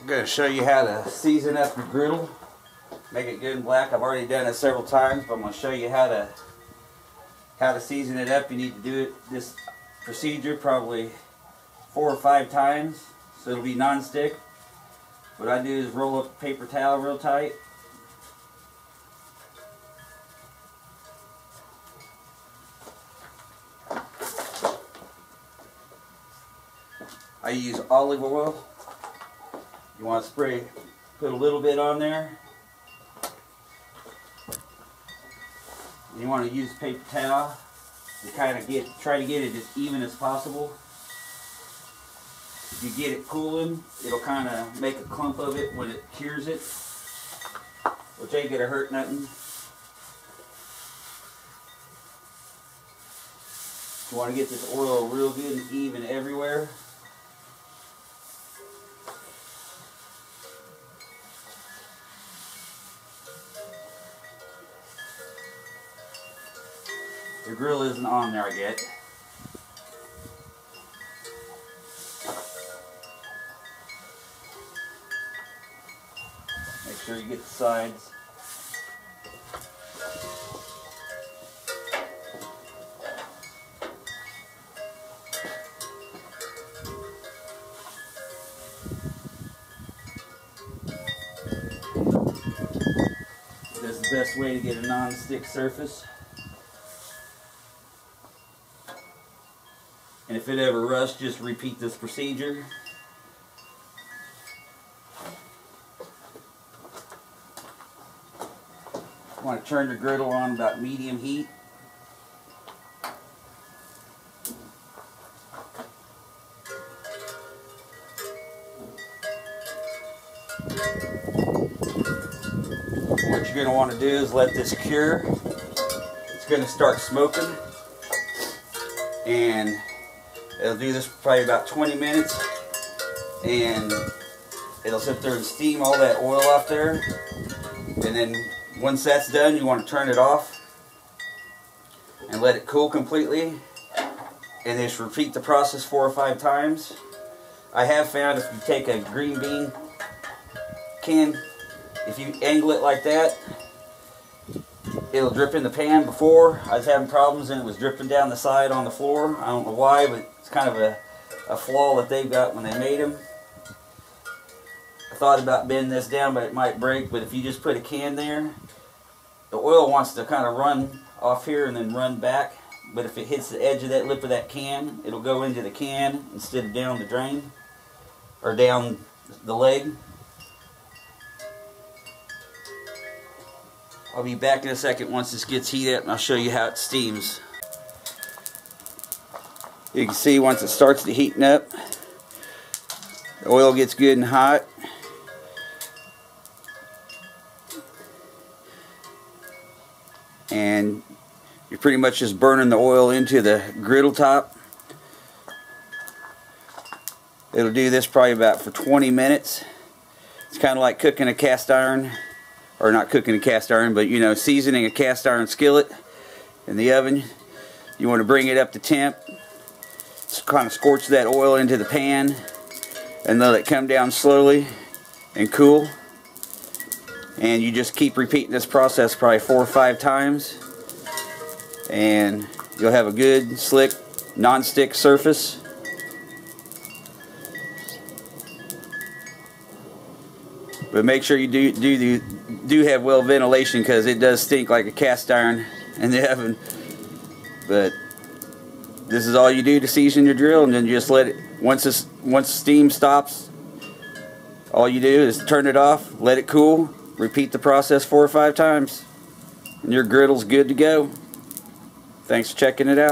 I'm going to show you how to season up your griddle. Make it good and black. I've already done it several times, but I'm going to show you how to season it up. You need to do this procedure probably 4 or 5 times so it'll be non-stick. What I do is roll up a paper towel real tight. I use olive oil. You want to spray, put a little bit on there. You want to use a paper towel to kind of try to get it as even as possible. If you get it cooling, it'll kind of make a clump of it when it cures it, which ain't gonna hurt nothing. You want to get this oil real good and even everywhere. The grill isn't on there yet. Make sure you get the sides. This is the best way to get a non-stick surface. And if it ever rusts, just repeat this procedure. You want to turn your griddle on about medium heat. What you're going to want to do is let this cure. It's going to start smoking. And it'll do this for probably about 20 minutes, and it'll sit there and steam all that oil off there. And then once that's done, you want to turn it off and let it cool completely, and just repeat the process 4 or 5 times. I have found if you take a green bean can, if you angle it like that, it'll drip in the pan. Before, I was having problems and it was dripping down the side on the floor. I don't know why, but it's kind of a flaw that they've got when they made them. I thought about bending this down, but it might break. But if you just put a can there, the oil wants to kind of run off here and then run back. But if it hits the edge of that lip of that can, it'll go into the can instead of down the drain or down the leg. I'll be back in a second once this gets heated up, and I'll show you how it steams. You can see once it starts to heating up, the oil gets good and hot. And you're pretty much just burning the oil into the griddle top. It'll do this probably about for 20 minutes. It's kind of like cooking a cast iron. Or not cooking a cast iron, but you know, seasoning a cast iron skillet in the oven. You want to bring it up to temp, just kind of scorch that oil into the pan and let it come down slowly and cool. And you just keep repeating this process probably 4 or 5 times, and you'll have a good, slick, non-stick surface. But make sure you do have well ventilation, because it does stink like a cast iron in the oven. But this is all you do to season your drill, and then you just let it, once steam stops, all you do is turn it off, let it cool, repeat the process 4 or 5 times, and your griddle's good to go. Thanks for checking it out.